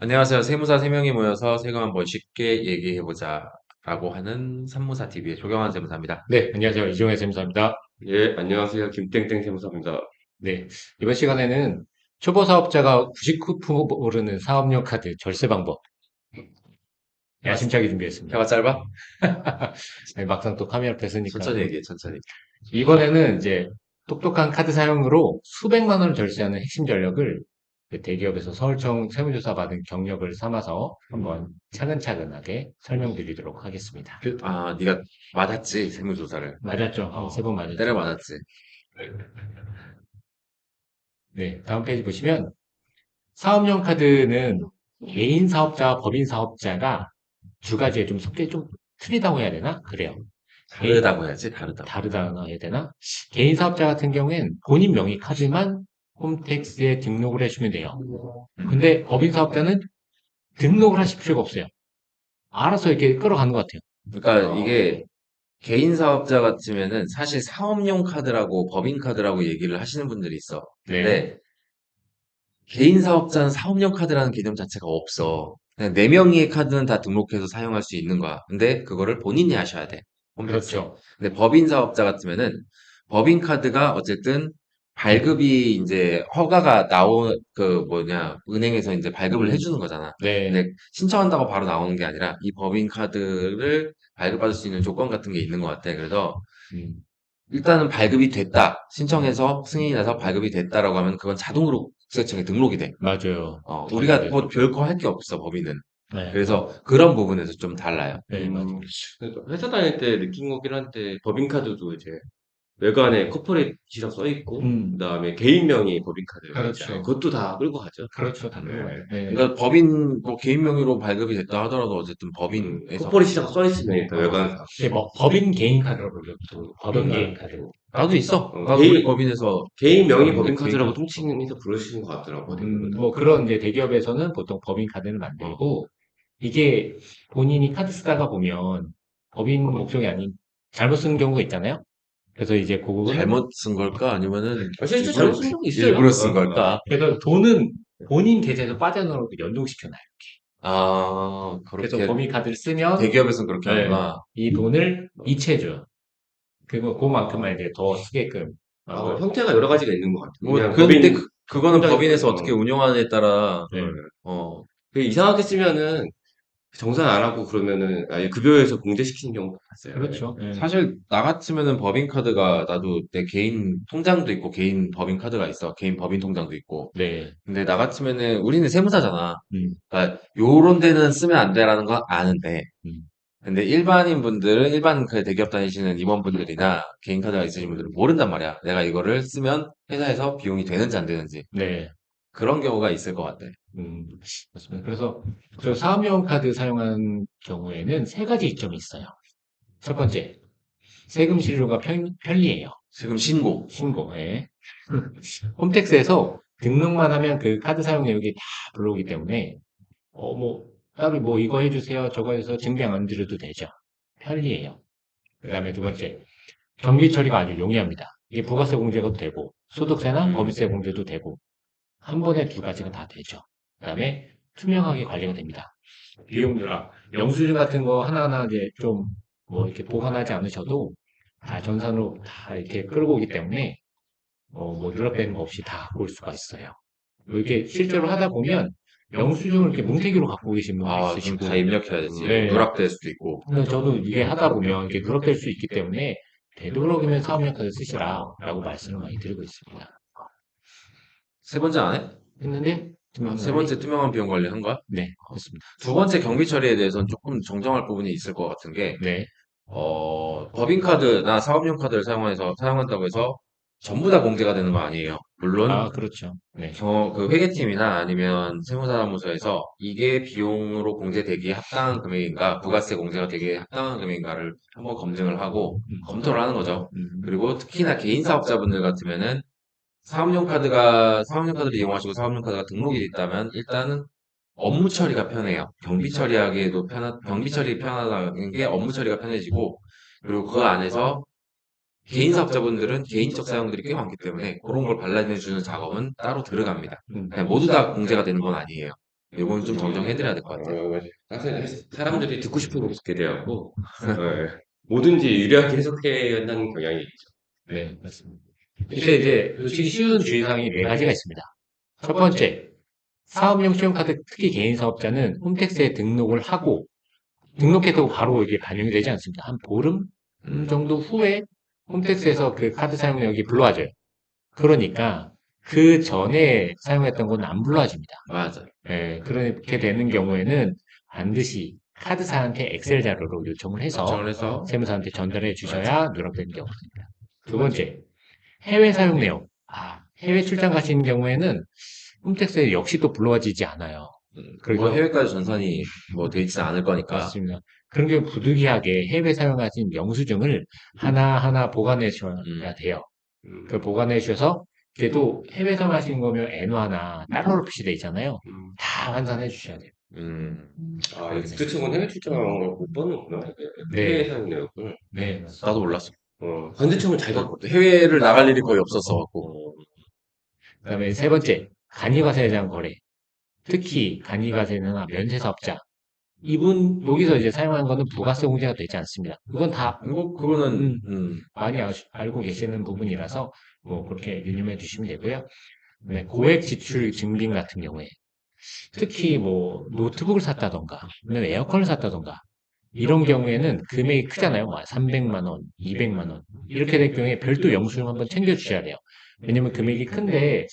안녕하세요. 세무사 3명이 모여서 세금 한번 쉽게 얘기해보자 라고 하는 산무사 TV의 조경환 세무사입니다. 네, 안녕하세요. 이종혜 쌤사입니다. 예, 안녕하세요. 김땡땡 세무사입니다. 네, 이번 시간에는 초보 사업자가 99% 오르는 사업용 카드 절세 방법 야심차게 준비했습니다. 혀가 짧아? 네, 막상 또 카메라 앞에 서니까 천천히 얘기해, 천천히. 이번에는 이제 똑똑한 카드 사용으로 수백만 원을 절세하는 핵심 전략을 그 대기업에서 서울청 세무조사 받은 경력을 삼아서 한번 차근차근하게 설명드리도록 하겠습니다. 네가 맞았지, 세무조사를. 맞았죠? 세 번 때려 맞았죠? 맞았지. 네, 다음 페이지 보시면 사업용 카드는 개인 사업자와 법인 사업자가 두 가지에 좀 섞여 좀 틀리다고 해야 되나? 그래요. 개인, 다르다고 해야지, 다르다고. 다르다고 해야 되나? 개인 사업자 같은 경우엔 본인 명의 카드만 홈택스에 등록을 해주면 돼요. 근데 법인 사업자는 등록을 하실 필요가 없어요. 알아서 이렇게 끌어가는 것 같아요. 그러니까 이게 개인 사업자 같으면은 사실 사업용 카드라고 법인 카드라고 얘기를 하시는 분들이 있어. 네. 근데 개인 사업자는 사업용 카드라는 개념 자체가 없어. 그냥 네 명의 카드는 다 등록해서 사용할 수 있는 거야. 근데 그거를 본인이 하셔야 돼. 홈택스에. 그렇죠. 근데 법인 사업자 같으면은 법인 카드가 어쨌든 발급이 이제 허가가 그 뭐냐, 은행에서 이제 발급을 음, 해주는 거잖아. 네. 근데 신청한다고 바로 나오는 게 아니라 이 법인 카드를 발급받을 수 있는 조건 같은 게 있는 것 같아. 그래서 음, 일단은 발급이 됐다. 신청해서 승인이 나서 발급이 됐다라고 하면 그건 자동으로 국세청에 등록이 돼. 맞아요. 우리가 당연히 뭐 되죠. 별거 할 게 없어, 법인은. 네. 그래서 그런 부분에서 좀 달라요. 네, 맞아요. 그래서 회사 다닐 때 느낀 거긴 한데, 법인카드도 이제 외관에 코퍼레이트라고 써 있고, 그 음, 다음에 개인 명의 법인카드가 있잖아요. 그렇죠. 그것도 다 끌고 가죠. 그렇죠. 네. 당연히. 네. 그러니까 법인, 뭐 개인 명의로 발급이 됐다 하더라도 어쨌든 법인에서 코퍼레이트라고 써 있으면 일단 어, 외관상. 이게 뭐 법인 개인 카드라고 불러요. 법인 개인 그러니까, 카드. 나도 있어. 어, 나도 우리 개인, 법인에서 개인 명의 법인데 개인 법인카드라고 카드. 통칭해서 부르시는 것 같더라고요, 대부분 다. 뭐 그런 이제 대기업에서는 보통 법인 카드를 만들고 이게 본인이 카드 쓰다가 보면 법인 목적이 아닌 잘못 쓰는 경우가 있잖아요. 그래서 이제 그거는 잘못 쓴 걸까? 아니면은 실제 일부러, 잘못 쓴 적이 있어요. 일부러 쓴 걸까? 그래서 돈은 본인 계좌에서 빠져나오고 연동시켜놔요. 그래서 그렇게 법인 카드를 쓰면 대기업에서는 그렇게 네, 하는구나. 이 돈을 이체해줘요. 그리고 그만큼만 이제 더 쓰게끔. 형태가 여러 가지가 있는 것 같아요. 뭐, 그냥 근데 법인 그거는 통장이, 법인에서 어떻게 운영하느냐에 따라, 네. 어, 이상하게 쓰면은 정산 안 하고 그러면은 아예 급여에서 공제시키는 경우도 봤어요. 그렇죠. 네. 사실 나 같으면은 법인 카드가 나도 내 개인 통장도 있고 개인 법인 카드가 있어. 개인 법인 통장도 있고. 네. 근데 나 같으면은 우리는 세무사잖아. 음, 그러니까 요런 데는 쓰면 안 돼라는 건 아는데. 음. 근데 일반인 분들은 일반 그 대기업 다니시는 임원분들이나 개인 카드가 있으신 분들은 모른단 말이야. 내가 이거를 쓰면 회사에서 비용이 되는지 안 되는지. 네. 그런 경우가 있을 것 같아. 음, 맞습니다. 그래서 저 사업용 카드 사용하는 경우에는 세 가지 이점이 있어요. 첫 번째, 세금 신고가 편리해요. 지금 신고. 신고에. 홈택스에서 등록만 하면 그 카드 사용 내역이 다 불러오기 때문에, 뭐, 따로 뭐 이거 해주세요. 저거 해서 증빙 안 드려도 되죠. 편리해요. 그 다음에 두 번째, 경비 처리가 아주 용이합니다. 이게 부가세 공제도 되고, 소득세나 법인세 공제도 되고, 한 번에 두 가지가 다 되죠. 그 다음에 투명하게 관리가 됩니다. 비용 누락, 영수증 같은 거 하나하나 이제 좀 뭐 이렇게 보관하지 않으셔도 다 전산으로 다 이렇게 끌고 오기 때문에 뭐 누락되는 거 없이 다 볼 수가 있어요. 뭐 이렇게 실제로 하다 보면 영수증을 이렇게 뭉태기로 갖고 계신 분도 그럼 있으시고, 다 입력해야 되지. 네. 누락될 수도 있고. 근데 저도 이게 하다 보면 이게 누락될 수 있기 때문에 되도록이면 사업용 카드 쓰시라라고 말씀을 많이 드리고 있습니다. 세 번째 안 해? 했는데 세 번째 투명한 비용 관리 한 거야? 네, 됐습니다. 두 번째 경비 처리에 대해서는 조금 정정할 부분이 있을 것 같은 게, 네. 법인카드나 사업용 카드를 사용한다고 해서 전부 다 공제가 되는 거 아니에요. 물론, 아, 그렇죠. 네. 그 회계팀이나 아니면 세무사무소에서 이게 비용으로 공제되기에 합당한 금액인가, 부가세 공제가 되기에 합당한 금액인가를 한번 검증을 하고, 검토를 하는 거죠. 그리고 특히나 개인 사업자분들 같으면은 사업용 카드를 이용하시고 사업용 카드가 등록이 있다면 일단은 업무 처리가 편해요. 경비 처리 편하다는 게 업무 처리가 편해지고, 그리고 그 안에서 개인 사업자분들은 개인적 사용들이 꽤 많기 때문에 그런 걸 발라내주는 작업은 따로 들어갑니다. 음. 그냥 모두 다 공제가 되는 건 아니에요. 요거는 좀 정정해드려야 될 것 같아요. 맞아요. 사실 사람들이 듣고 싶은 거 듣게 되었고, 뭐든지 유리하게 해석해야 한다는 경향이 있죠. 네, 맞습니다. 근데 이제 놓치기 쉬운 주의사항이 네 가지가 있습니다. 첫 번째, 사업용 신용카드 특히 개인 사업자는 홈택스에 등록을 하고 등록해도 바로 이게 반영이 되지 않습니다. 한 보름 정도 후에 홈택스에서 그 카드 사용 내역이 불러와져요. 그러니까 그 전에 사용했던 건 안 불러와집니다. 맞아. 예, 그렇게 되는 경우에는 반드시 카드사한테 엑셀 자료로 요청을 해서 정을 해서 세무사한테 전달해 주셔야 누락되는 경우가 있습니다. 두 번째, 해외 사용 내역. 해외 출장 가시는 경우에는 홈택스에 역시 또 불러와지지 않아요. 뭐 해외까지 전산이 뭐 돼 있지 않을 거니까. 맞습니다. 그런 경우 부득이하게 해외 사용하신 영수증을 하나하나 보관해 주셔야 돼요. 그 보관해 주셔서 그래도 해외 사용하시는 거면 엔화나 달러로 표시돼 있잖아요. 다 환산해 주셔야 돼요. 음, 그 친구는 해외 출장을 못 받는구나. 해외 네, 사용 내역을. 네. 나도 몰랐어. 반대청을 잘 받거든. 해외를 나갈 일이 거의 없었어 갖고. 그다음에 세 번째, 간이과세에 대한 거래. 특히 간이과세나 면세사업자. 이분 여기서 이제 사용한 거는 부가세 공제가 되지 않습니다. 그건 다 그거는 많이 알고 계시는 부분이라서 뭐 그렇게 유념해 주시면 되고요. 네, 고액 지출 증빙 같은 경우에 특히 뭐 노트북을 샀다던가 아니면 에어컨을 샀다던가 이런 경우에는 금액이 크잖아요. 뭐 300만 원, 200만 원 이렇게 될 경우에 별도 영수증 한번 챙겨 주셔야 돼요. 왜냐면 금액이 큰데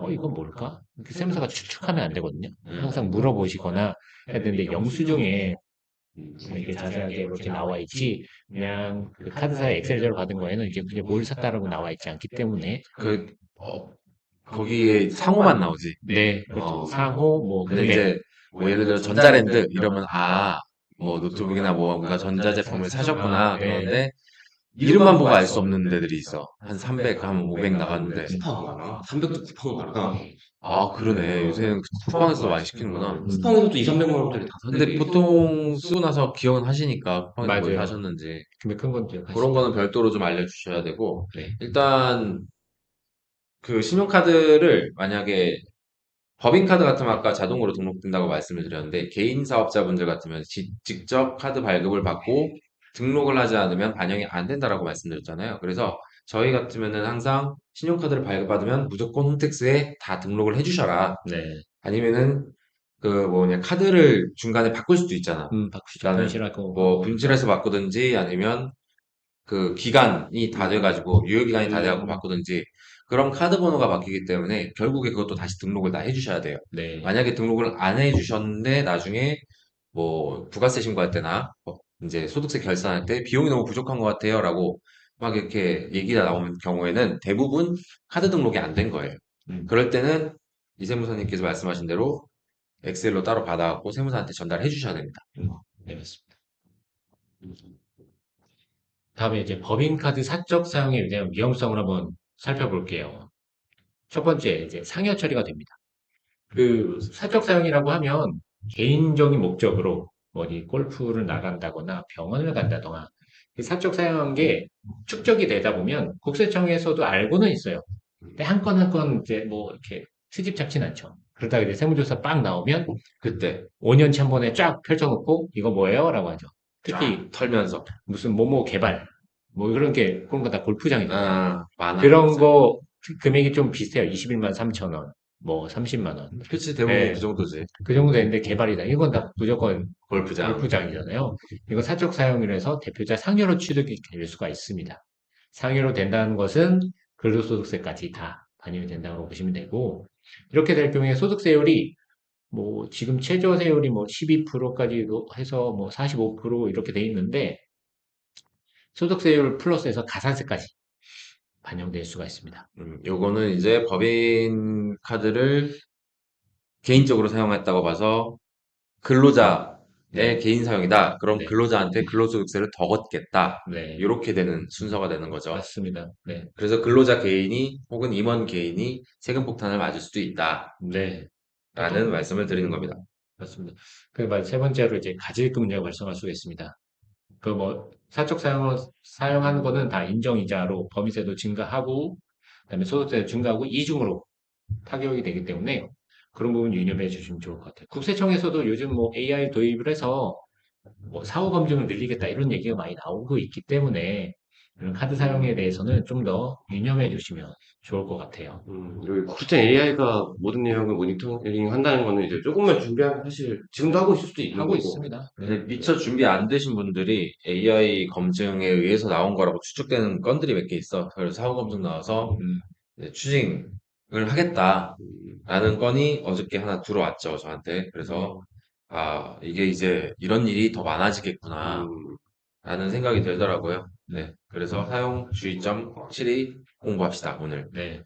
이건 뭘까? 그 세무사가 추측하면 안 되거든요. 항상 물어보시거나 해야 되는데 영수증에 이렇게 자세하게 이렇게 나와 있지 그냥 그 카드사의 엑셀제로 받은 거에는 이게 그게 뭘 샀다라고 나와 있지 않기 때문에 거기에 상호만 나오지. 네, 그렇죠. 상호 뭐 근데 금액 이제 뭐 예를 들어 전자랜드 이러면 뭐 노트북이나 뭔가 전자제품을 사셨구나. 네. 그런데 이름만 보고 알 수 없는 데들이 있어. 한 300, 한 500 나갔는데. 쿠팡 많아. 300도 쿠팡 많아. 그러네. 요새는 쿠팡에서 많이 시키는구나. 쿠팡에서도 2, 300만 원짜리 다 근데 사는데. 보통 쓰고 나서 기억은 하시니까 쿠팡에서 뭘 맞아요. 사셨는지. 금액 큰 건 기억하시죠? 그런 거는 별도로 좀 알려주셔야 되고. 네. 일단 그 신용카드를 만약에 법인카드 같으면 아까 자동으로 등록된다고 말씀을 드렸는데 개인 사업자분들 같으면 직접 카드 발급을 받고 등록을 하지 않으면 반영이 안 된다라고 말씀드렸잖아요. 그래서 저희 같으면은 항상 신용카드를 발급받으면 무조건 홈택스에 다 등록을 해주셔라. 네. 아니면은 그 뭐냐 카드를 중간에 바꿀 수도 있잖아. 바꾸시죠. 나는 분실하고. 뭐 분실해서 바꾸든지 아니면 그 기간이 다 돼가지고 유효기간이 다 돼가지고 바꾸든지 그럼 카드 번호가 바뀌기 때문에 결국에 그것도 다시 등록을 다 해주셔야 돼요. 네. 만약에 등록을 안 해주셨는데 나중에 뭐 부가세 신고할 때나 이제 소득세 결산할 때 비용이 너무 부족한 것 같아요라고 막 이렇게 얘기가 나오는 경우에는 대부분 카드 등록이 안 된 거예요. 그럴 때는 이세무사님께서 말씀하신 대로 엑셀로 따로 받아갖고 세무사한테 전달해 주셔야 됩니다. 네, 맞습니다. 다음에 이제 법인카드 사적 사용에 대한 위험성을 한번 살펴볼게요. 첫 번째, 이제 상여 처리가 됩니다. 그 사적 사용이라고 하면 개인적인 목적으로 어디 골프를 나간다거나 병원을 간다거나 그 사적 사용한 게 축적이 되다 보면 국세청에서도 알고는 있어요. 근데 한 건 한 건 이제 뭐 이렇게 트집 잡진 않죠. 그러다가 이제 세무조사 빵 나오면 그때 5년치 한 번에 쫙 펼쳐놓고 이거 뭐예요? 라고 하죠. 특히 털면서 무슨 뭐뭐 개발 뭐 그런 거 다 골프장이잖아요. 많아. 그런 거 금액이 좀 비슷해요. 21만 3천 원, 뭐 30만 원. 그치 대부분 네. 그 정도지. 그 정도 되는데 개발이다. 이건 다 무조건 골프장. 골프장이잖아요. 이거 사적 사용이라서 대표자 상여로 취득이 될 수가 있습니다. 상여로 된다는 것은 근로소득세까지 다 반영이 된다고 보시면 되고 이렇게 될 경우에 소득세율이 뭐 지금 최저세율이 뭐 12%까지도 해서 뭐 45% 이렇게 돼 있는데 소득세율 플러스해서 가산세까지 반영될 수가 있습니다. 요거는 이제 법인 카드를 개인적으로 사용했다고 봐서 근로자의 네. 개인 사용이다. 그럼 네. 근로자한테 근로소득세를 더 걷겠다. 네. 이렇게 되는 순서가 되는 거죠. 맞습니다. 네. 그래서 근로자 개인이 혹은 임원 개인이 세금 폭탄을 맞을 수도 있다. 네. 라는 말씀을 드리는 겁니다. 맞습니다. 세 번째로 이제 가질금 문제가 발생할 수가 있습니다. 그 뭐 사적 사용하는 거는 다 인정이자로 법인세도 증가하고 그다음에 소득세도 증가하고 이중으로 타격이 되기 때문에 그런 부분 유념해 주시면 좋을 것 같아요. 국세청에서도 요즘 뭐 AI 도입을 해서 뭐 사후 검증을 늘리겠다 이런 얘기가 많이 나오고 있기 때문에 이런 카드 사용에 대해서는 좀 더 유념해 주시면 좋을 것 같아요. 여기 국장 AI가 모든 내용을 모니터링 한다는 거는 이제 조금만 준비하면 사실 지금도 하고 있을 수도 있는 하고 거고. 있습니다. 근데 미처 준비 안 되신 분들이 AI 검증에 의해서 나온 거라고 추측되는 건들이 몇 개 있어. 그래서 사후 검증 나와서 이제 추징을 하겠다라는 건이 어저께 하나 들어왔죠, 저한테. 그래서 아, 이게 이제 이런 일이 더 많아지겠구나 음, 라는 생각이 들더라고요. 네. 그래서 사용 주의점 확실히 공부합시다, 오늘. 네.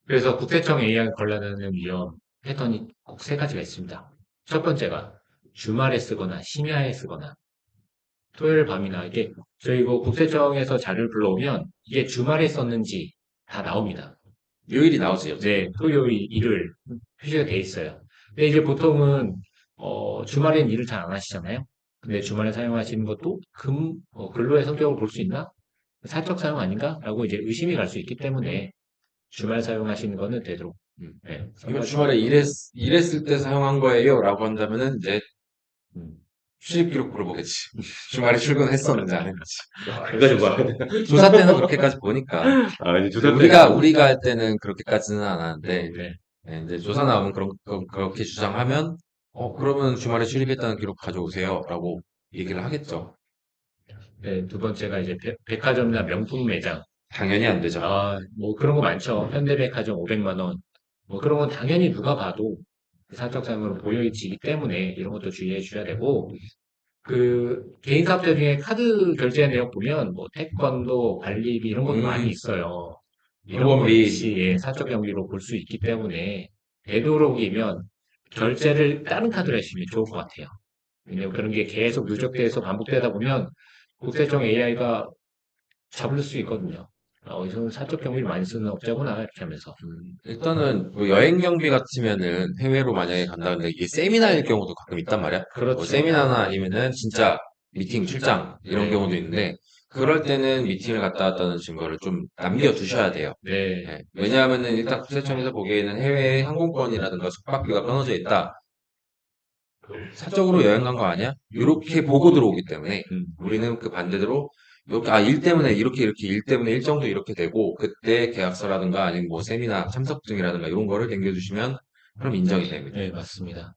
그래서 국세청 AI 관련하는 위험 패턴이 꼭 세 가지가 있습니다. 첫 번째가 주말에 쓰거나 심야에 쓰거나 토요일 밤이나 이게 저희 그 국세청에서 자료를 불러오면 이게 주말에 썼는지 다 나옵니다. 요일이 나오지, 어차피. 네, 토요일, 일요일 표시가 돼 있어요. 근데 이제 보통은 주말엔 일을 잘 안 하시잖아요. 근데 주말에 사용하시는 것도 근로의 성격을 볼 수 있나? 사적 사용 아닌가? 라고 이제 의심이 갈 수 있기 때문에 주말 사용하시는 거는 되도록 네, 이거 주말에 일했을 때 사용한 거예요 라고 한다면은 이제 음, 출입 기록 물어보겠지. 주말에 출근했었는지 안 했는지. 그까지 봐야 돼. 조사 때는 그렇게까지 보니까. 아, 이제 조사 우리가 할 때는 그렇게까지는 안 하는데, 네. 네, 이제 조사 나오면 그렇게 주장하면, 그러면 주말에 출입했다는 기록 가져오세요. 라고 얘기를 하겠죠. 네, 두 번째가 이제 백화점이나 명품 매장. 당연히 안 되죠. 뭐 그런 거 많죠. 현대백화점 500만 원. 뭐 그런 건 당연히 누가 봐도 사적 사용으로 보여지기 때문에 이런 것도 주의해 주셔야 되고, 그 개인 사업자 중에 카드 결제 내역 보면 뭐 태권도, 관리비 이런 것도 많이 있어요. 이런 것 후원비. 역시 예, 사적 경비로 볼 수 있기 때문에 되도록이면 결제를 다른 카드로 하시면 좋을 것 같아요. 왜냐면 그런 게 계속 누적돼서 반복되다 보면 국세청 AI가 잡을 수 있거든요. 어디서 사적 경비를 많이 쓰는 업자구나 이렇게 하면서. 일단은 뭐 여행 경비 같으면은 해외로 만약에 간다는데 이게 세미나일 경우도 가끔 있단 말이야. 그렇죠. 뭐 세미나나 아니면은 진짜 미팅 출장 이런 네. 경우도 있는데 그럴 때는 미팅을 갔다 왔다는 증거를 좀 남겨두셔야 돼요. 네. 예. 왜냐하면은 일단 국세청에서 보기에는 해외 항공권이라든가 숙박비가 끊어져 있다. 사적으로 여행 간 거 아니야? 이렇게 보고 들어오기 때문에 우리는 그 반대로 이렇게 일 때문에 이렇게 일 때문에 일정도 이렇게 되고 그때 계약서라든가 아니면 뭐 세미나 참석증이라든가 이런 거를 남겨주시면 그럼 인정이 됩니다. 네, 맞습니다.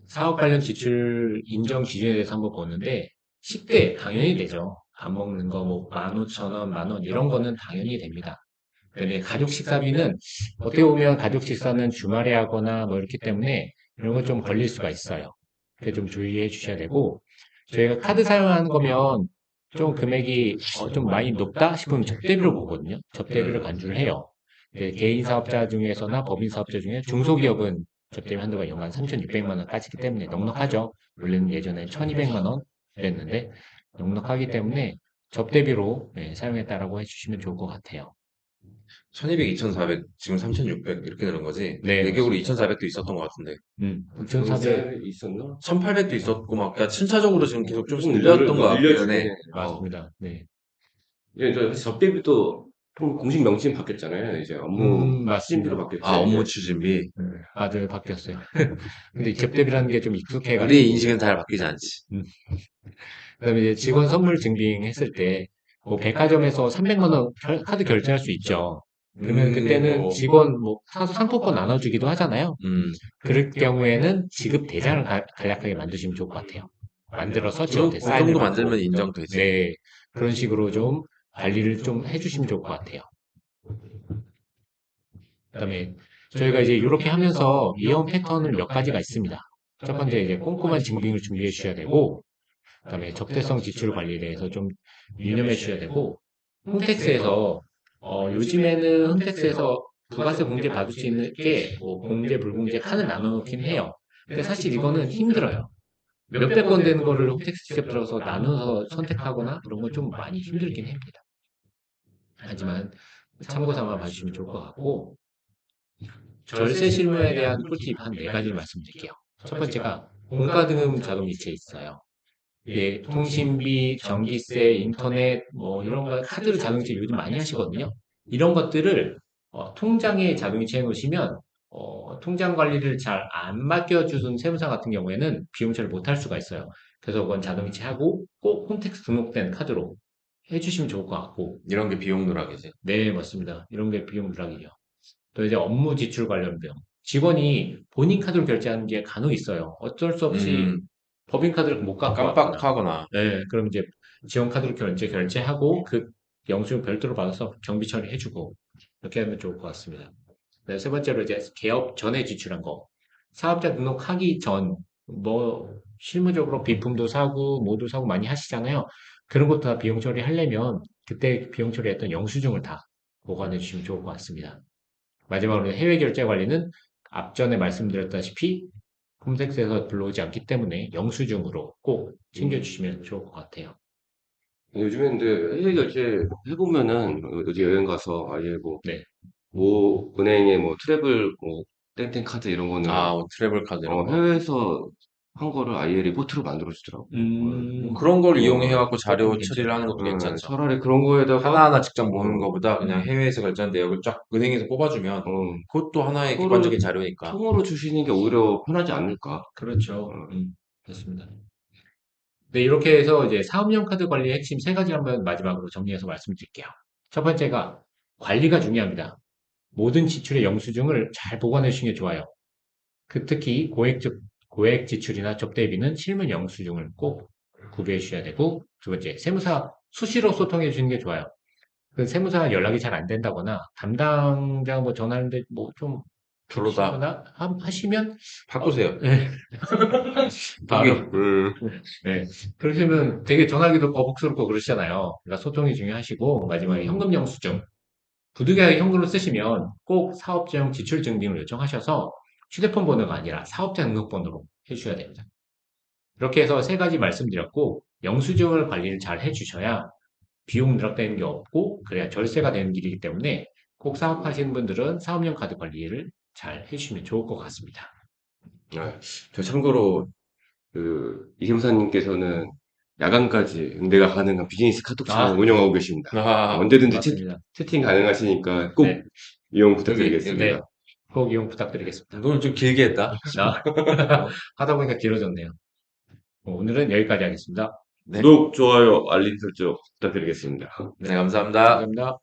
사업 관련 지출 인정 기준에 대해서 한번 보는데 10대 당연히 되죠. 밥 먹는 거 뭐 15,000원, 10,000원 이런 거는 당연히 됩니다. 근데 가족 식사비는 어떻게 보면 가족 식사는 주말에 하거나 뭐 이렇기 때문에 이런 건 좀 걸릴 수가 있어요. 그게 좀 주의해 주셔야 되고 저희가 카드 사용하는 거면 좀 금액이 좀 많이 높다 싶으면 접대비로 보거든요. 접대비를 간주를 해요. 개인 사업자 중에서나 법인 사업자 중에 중소기업은 접대비 한도가 연간 3,600만 원까지기 때문에 넉넉하죠. 원래는 예전에 1,200만 원 그랬는데 넉넉하기 때문에 접대비로 사용했다라고 해주시면 좋을 것 같아요. 1200, 2400, 지금 3600 이렇게 되는 거지. 네, 내격으로 2400도 있었던 것 같은데. 2,400 있었나? 1800도 있었고 막 그러니까 순차적으로 지금 계속 좀씩 조금 늘렸던 것 같긴 늘려주긴 해. 해. 맞습니다. 네. 예, 저 사실 접대비도 공식 명칭 바뀌었잖아요. 이제 업무 맞습니다. 추진비로 바뀌었죠. 업무 추진비. 맞아요, 바뀌었어요. 근데 이 접대비라는 게 좀 익숙해가지고. 우리 인식은 잘 바뀌지 않지. 그다음에 이제 직원 선물 증빙했을 때, 뭐 백화점에서 300만 원 카드 결제할 수 있죠. 그러면 그때는 직원 뭐 사서 상품권 나눠주기도 하잖아요. 그럴 경우에는 지급 대장을 간략하게 만드시면 좋을 것 같아요. 만들어서 그 직원한테 사인을 정도 받고. 만들면 인정되지. 네, 그런 식으로 좀 관리를 좀 해주시면 좋을 것 같아요. 그다음에 저희가 이제 이렇게 하면서 위험 패턴은 몇 가지가 있습니다. 첫 번째 이제 꼼꼼한 증빙을 준비해 주셔야 되고, 그다음에 적대성 지출 관리에 대해서 좀 유념해 주셔야 되고, 홈택스에서 요즘에는 홈택스에서 부가세 공제 받을 수 있는 게뭐 공제 불공제 칸을 나눠놓긴 해요. 근데 사실 이거는 힘들어요. 몇백 건 되는 거를 홈택스 직접 들어서 나눠서 선택하거나 그런 건 좀 많이 힘들긴 합니다. 하지만 참고 삼아 봐주시면 좋을 것 같고, 절세 실무에 대한 꿀팁 한 네 가지를 말씀드릴게요. 첫 번째가 공과금 자금 이체 있어요. 이게 통신비, 전기세, 인터넷 뭐 이런 거 카드로 자동이체 요즘 많이 하시거든요. 이런 것들을 통장에 자동이체 해놓으시면 통장 관리를 잘 안 맡겨주는 세무사 같은 경우에는 비용 처리를 못할 수가 있어요. 그래서 그건 자동이체 하고 꼭 홈택스 등록된 카드로 해주시면 좋을 것 같고, 이런 게 비용 누락이지. 네, 맞습니다. 이런 게 비용 누락이죠. 또 이제 업무 지출 관련 비용. 직원이 본인 카드로 결제하는 게 간혹 있어요. 어쩔 수 없이 음, 법인카드를 못 갖고 왔거나. 깜빡하거나. 네, 그럼 이제 지원카드로 결제하고 그 영수증 별도로 받아서 정비 처리해주고 이렇게 하면 좋을 것 같습니다. 네, 세 번째로 이제 개업 전에 지출한 거. 사업자 등록하기 전, 실무적으로 비품도 사고, 뭐도 사고 많이 하시잖아요. 그런 것도 다 비용 처리하려면 그때 비용 처리했던 영수증을 다 보관해 주시면 좋을 것 같습니다. 마지막으로 해외 결제 관리는 앞전에 말씀드렸다시피 홈택스에서 불러오지 않기 때문에 영수증으로 꼭 챙겨주시면 좋을 것 같아요. 요즘엔 근데 해외 결제 해보면은 어디 여행 가서 아예 네. 뭐 은행에 뭐 트래블 뭐 땡땡 카드 이런 거는 트래블 카드 이런 거. 해외에서 한 거를 아예 리포트로 만들어 주더라고. 그런 걸 어, 이용해갖고 자료 그것도 처리를 하는 것도 괜찮죠. 차라리 그런 거에다가 하나하나 직접 모으는 것보다 그냥 음. 해외에서 결제한 내역을 쫙 은행에서 뽑아주면 어, 그것도 하나의 그거를 객관적인 자료니까. 통으로 주시는 게 오히려 편하지 않을까? 그렇죠. 어, 맞습니다. 네, 이렇게 해서 이제 사업용 카드 관리의 핵심 세 가지 한번 마지막으로 정리해서 말씀드릴게요. 첫 번째가 관리가 중요합니다. 모든 지출의 영수증을 잘 보관해 주시는 게 좋아요. 특히 고액 지출이나 접대비는 실물 영수증을 꼭 구비해 주셔야 되고, 두 번째, 세무사 수시로 소통해 주시는 게 좋아요. 그 세무사 연락이 잘 안 된다거나 담당자 뭐 전화하는데 뭐 좀 별로다. 부딪히거나 하시면 바꾸세요. 네, 바로 음, 네. 그러시면 되게 전화기도 거북스럽고 그러시잖아요. 그러니까 소통이 중요하시고, 마지막에 현금 영수증. 부득이하게 현금을 쓰시면 꼭 사업자용 지출 증빙을 요청하셔서 휴대폰 번호가 아니라 사업자 등록번호로 해주셔야 됩니다. 이렇게 해서 세 가지 말씀드렸고, 영수증을 관리를 잘 해주셔야 비용 누락되는 게 없고, 그래야 절세가 되는 길이기 때문에 꼭 사업하시는 분들은 사업용 카드 관리를 잘 해주시면 좋을 것 같습니다. 저 참고로 이сем사님께서는 야간까지 응대가 가능한 비즈니스 카톡창을 아, 운영하고 계십니다. 아, 언제든지 맞습니다. 채팅 가능하시니까 꼭 네, 이용 여기, 부탁드리겠습니다. 네. 꼭 이용 부탁드리겠습니다. 너는 좀 길게 했다. 하다 보니까 길어졌네요. 오늘은 여기까지 하겠습니다. 네. 구독, 좋아요, 알림 설정 부탁드리겠습니다. 네, 감사합니다. 감사합니다.